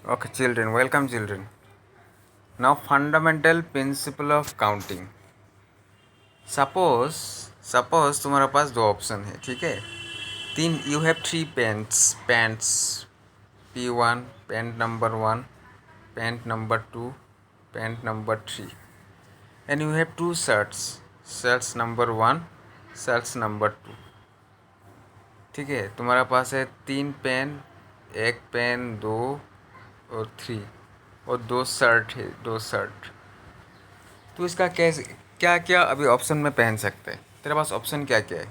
Okay, children, welcome children. Now, fundamental principle of counting. Suppose तुम्हारे पास दो option है, ठीक है. तीन, you have three pants P1, pant number 1, pant number 2, pant number 3, and you have two shirts number 1, shirts number 2. ठीक है, तुम्हारे पास है तीन पेन, एक पेन, दो और 3, और दो शर्ट है, दो शर्ट. तो इसका कैसे क्या क्या अभी ऑप्शन में पहन सकते हैं. तेरे पास ऑप्शन क्या क्या है.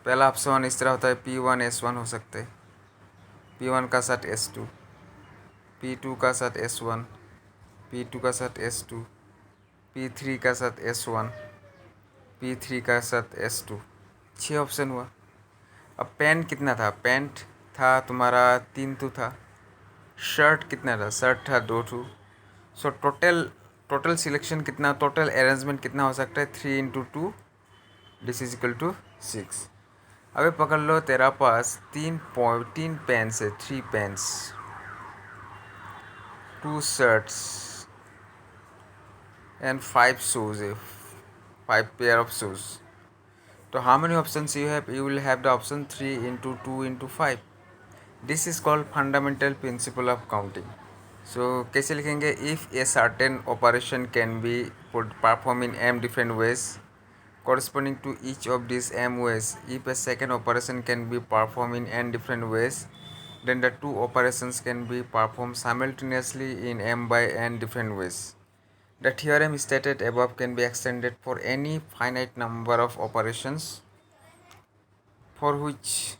पहला ऑप्शन इस तरह होता है, P1 S1 हो सकते हैं, P1 का साथ S2, P2 का साथ S1, P2 का साथ S2, P3 का साथ S1, P3 का साथ S2. 6 ऑप्शन हुआ. अब पेन कितना था. पेंट था तुम्हारा 3 तो था. शर्ट कितना था. शर्ट था 2 टू. सो टोटल सिलेक्शन कितना, टोटल अरेंजमेंट कितना हो सकता है. 3 × 2 दिस इज इक्वल टू 6. अबे पकड़ लो, तेरा पास तीन पेन्स है, 3 पेन्स, 2 शर्ट्स एंड 5 शूज है, 5 पेयर ऑफ शूज. तो how many options you have. You will have the option 3 × 2 × 5. This is called fundamental principle of counting. So कैसे लिखेंगे. If a certain operation can be perform in m different ways corresponding to each of these m ways, if a second operation can be performed in n different ways, then the two operations can be performed simultaneously in m by n different ways. The theorem stated above can be extended for any finite number of operations for which,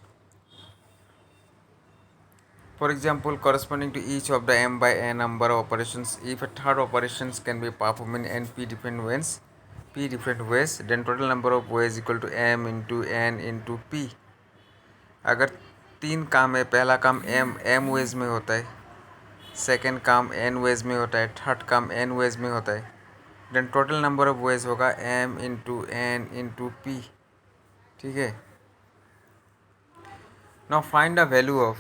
for example, corresponding to each of the m by n number of operations, if a third operations can be performed in p different ways, then total number of ways equal to m into n into p. अगर 3 काम है, पहला काम m veg में होता है, second काम n veg में होता है, थर्ड काम n वेज में होता है, then total number of ways होगा m into n into p. ठीक है. Now find the value of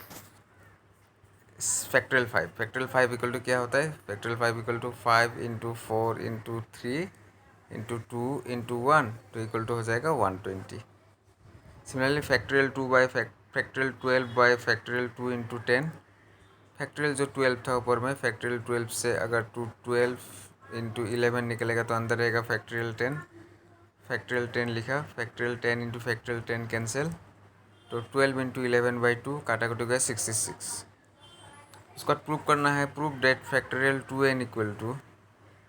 factorial 5. Factorial 5 equal to क्या होता है. फैक्टोरियल 5 इक्वल टू 5 × 4 × 3 × 2 × 1, तो इक्वल टू हो जाएगा 120. Similarly factorial 2 by factorial 12 by factorial 2 × 10. Factorial जो 12 था ऊपर में, फैक्टोरियल 12 से अगर 12 × 11 निकलेगा तो अंदर रहेगा फैक्टोरियल 10. फैक्टोरियल 10 लिखा, फैक्टोरियल 10 × फैक्टोरियल 10 कैंसिल, तो 12 × 11/2 काटा कट हो गया 66. उसका प्रूव करना है. Prove that factorial 2n equal to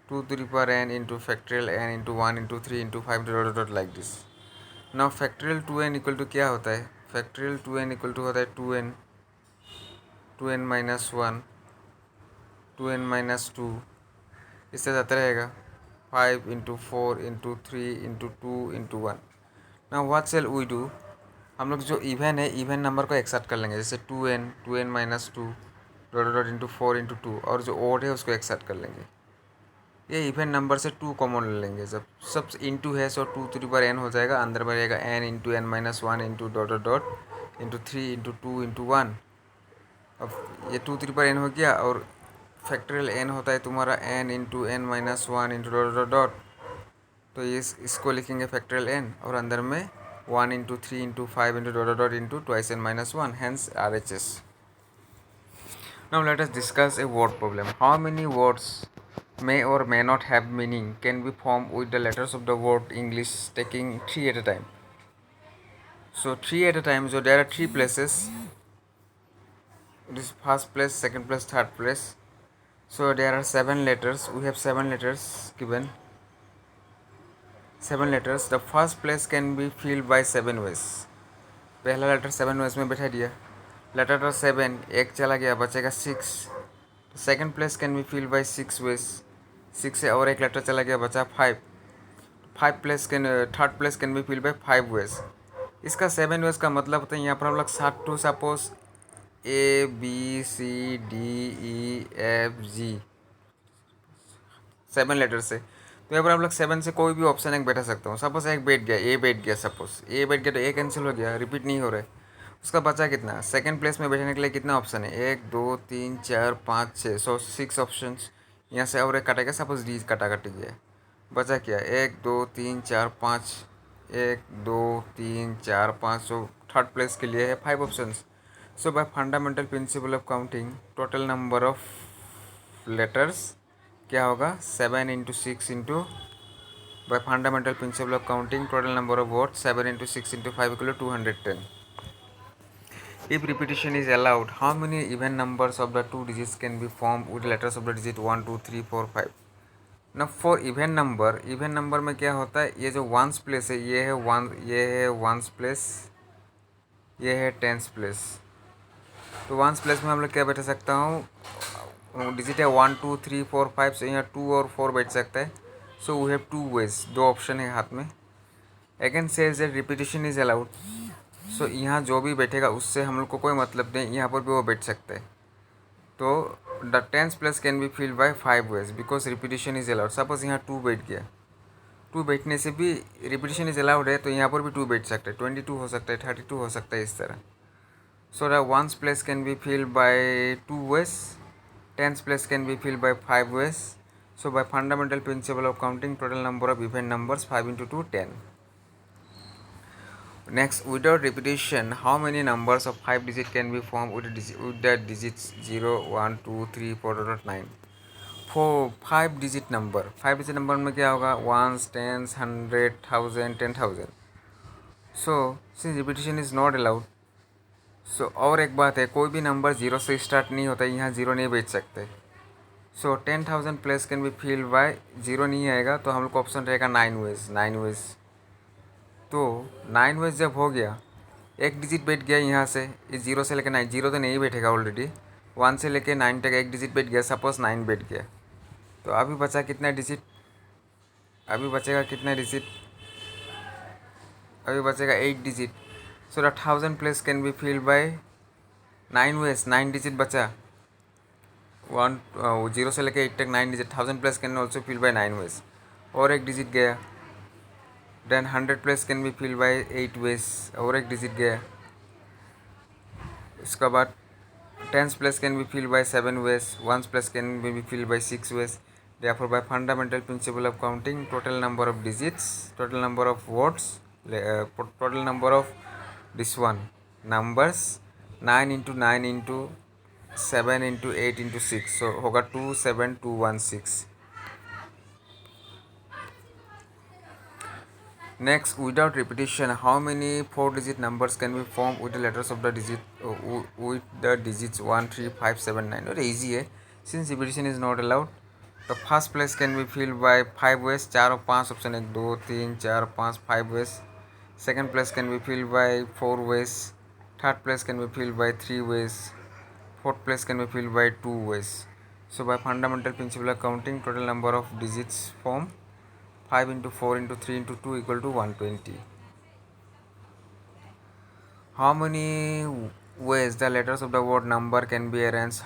2n into factorial n into 1 into 3 into 5 dot like this. Now factorial 2n equal to क्या होता है. फैक्टोरियल 2n इक्वल टू होता है 2n, 2n minus 1, 2n minus 2, इससे जाता रहेगा 5 × 4 × 3 × 2 × 1. Now what shall we do. हम लोग जो इवन है, इवन नंबर को एक साथ कर लेंगे, जैसे 2n माइनस 2 डॉट इंटू 4 × 2, और जो ओड है उसको एक साथ कर लेंगे. ये इवन नंबर से 2 कॉमन ले लेंगे. जब सब इंटू है सो 2n हो जाएगा, अंदर में रहेगा n × n minus 1 into dot into 3 into 2 into 1. अब ये 2n हो गया, और फैक्टोरियल n होता है तुम्हारा n × n minus 1 into dot. तो ये इसको लिखेंगे फैक्टोरियल n, और अंदर में 1 × 3 × 5 into dot into twice n minus 1, hence RHS. Now let us discuss a word problem. How many words may or may not have meaning can be formed with the letters of the word English taking 3 at a time? So 3 at a time, so there are 3 places. This first place, second place, third place. So there are 7 letters. We have 7 letters given. 7 letters. The first place can be filled by 7 ways. पहला letter 7 veg में बैठा दिया. Letter 7 एक चला गया, बचेगा 6. Second place can be fill by 6 ways. 6 से और एक लेटर चला गया, बचा 5. Third place can be fill by 5 ways. इसका 7 वेज का मतलब होता है यहाँ पर हम लोग 7 टू सपोज ABCDEFG 7 लेटर से, तो यहाँ पर हम लोग 7 से कोई भी ऑप्शन एक बैठा सकता हूँ. सपोज एक बैठ गया, ए बैठ गया, सपोज ए बैठ गया तो ए कैंसिल हो गया, रिपीट नहीं हो रहा है. उसका बचा कितना, सेकंड प्लेस में बैठने के लिए कितना ऑप्शन है, 1 2 3 4 5 6, सो 6 ऑप्शन। यहाँ से और एक कटेगा, सपोज डी कटा कट गया, बचा क्या, 1 2 3 4 5, 1 2 3 4 5, सो थर्ड प्लेस के लिए है 5 option. So by fundamental principle of counting total number of letters क्या होगा, 7 into 6 into, by fundamental principle of counting total number of words 7 into 6 into 5 equal to 210. If repetition is allowed, how many even numbers of the two digits can be formed with letters of the digit 1 2 3 4 5? ना for even number में क्या होता है, ये जो ones place है ये है वंस प्लेस, ये है टेंस प्लेस। तो वंस प्लेस में हम लोग क्या बैठा सकता हूँ, डिजिट है 1 2 3 4 5, सो यहाँ 2 और 4 बैठ सकता है। So we have 2 ways, 2 option है हाथ में। Again says that repetition is allowed, so यहाँ जो भी बैठेगा उससे हम लोग को कोई मतलब नहीं, यहाँ पर भी वो बैठ सकते हैं। तो the tens place can be filled by 5 ways because repetition is allowed. Suppose यहाँ 2 बैठ गया, 2 बैठने से भी रिपीटिशन इज अलाउड है, तो यहाँ पर भी 2 बैठ सकते हैं, 22 हो सकता है, 32 हो सकता है, इस तरह। So the ones place can be filled by 2 ways, tens place can be filled by 5 ways. So by fundamental principle of counting total number of even numbers 5 into 2 10. Next, without repetition, how many numbers of 5 digit can be formed with the digits 0 1 2 3 4 9? 5 digit number, 5 digit number में क्या होगा, ones, tens, 100, 1000, 10,000. So since repetition is not allowed, so और एक बात है, कोई भी number 0 से स्टार्ट नहीं होता, यहाँ 0 नहीं बेच सकते। सो 10,000 place can be filled bye 0 नहीं आएगा, तो हम लोग को ऑप्शन रहेगा 9 वेज। तो 9 वेज जब हो गया, एक डिजिट बैठ गया यहाँ से, इस 0 से लेकर 9, 0 तो नहीं बैठेगा ऑलरेडी, 1 से लेकर 9 तक एक डिजिट बैठ गया, सपोज 9 बैठ गया। तो अभी बचा कितना डिजिट, अभी बचेगा कितना डिजिट, अभी बचेगा 8 digit. So the 1000 place can be filled by 9 ways, 9 digit बचा, 0 से लेकर 8 तक 9 digit, 1000 place can also filled by 9 ways, और एक डिजिट गया। Then 100 place can be filled by 8 ways, और एक डिजिट गया। उसके बाद tens place can be filled by 7 ways, ones place can be filled by 6 ways. Therefore, by fundamental principle of counting, total number of digits, total number of words, total number of this one numbers 9 into 9 into 7 into 8 into 6, so होगा 27216. Next, without repetition, how many 4-digit numbers can be formed with the letters of the digit with the digits 1 3 5 7 9? Very easy है, since repetition is not allowed. The first place can be filled by 5 ways, 4 और 5 option, 1 2 3 4 5 5 ways. Second place can be filled by 4 ways. Third place can be filled by 3 ways. Fourth place can be filled by 2 ways. So by fundamental principle of counting, total number of digits form 5 into 4 into 3 into 2 equal to 120. How many ways the letters of the word number can be arranged?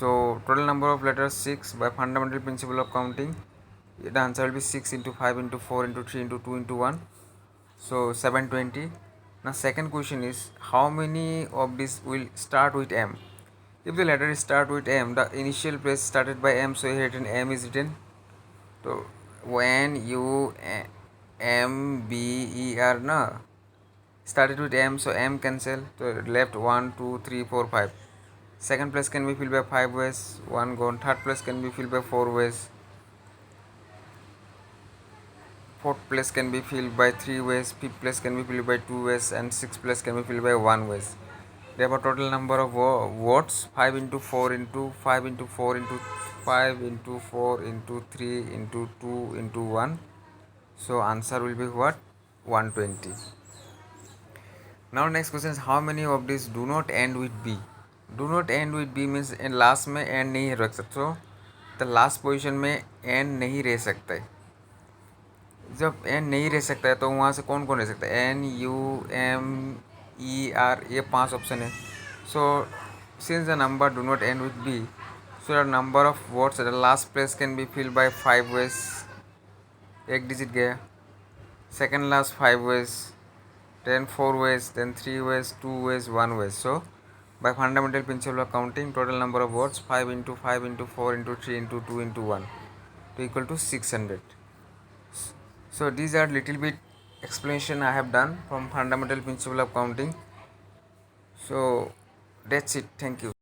So total number of letters 6 by fundamental principle of counting. The answer will be 6 into 5 into 4 into 3 into 2 into 1. So 720. Now second question is, how many of these will start with M? If the letter start with M, the initial place started by M, so here written M is written. So when you M B E R na started with M, so M cancel, so left 1 2 3 4 5. Second place can be filled by 5 ways, 1 gone. Third place can be filled by 4 ways. Fourth place can be filled by 3 ways. Fifth place can be filled by 2 ways, and sixth place can be filled by 1 ways. Therefore total number of words 5 into 4 into 5 into 4 into 5 into 4 into 3 into 2 into 1. So answer will be what? 120. Now next question is, how many of these do not end with B? Do not end with B means in last में and नहीं रख सकते हो, तो last position में and नहीं रह सकता है। जब एंड नहीं रह सकता है तो वहाँ से कौन कौन रह सकता है, N U M E R, ये 5 ऑप्शन है। So since the number do not end with B, so the number of words at the last place can be filled by 5 ways, एक डिजिट गया। Second last 5 ways, 10 4 ways, then 3 ways, 2 ways, 1 way. So by fundamental principle of counting, total number of words 5 into 5 into 4 into 3 into 2 into 1 to equal to 600. So these are little bit explanation I have done from fundamental principle of counting. So that's it. Thank you.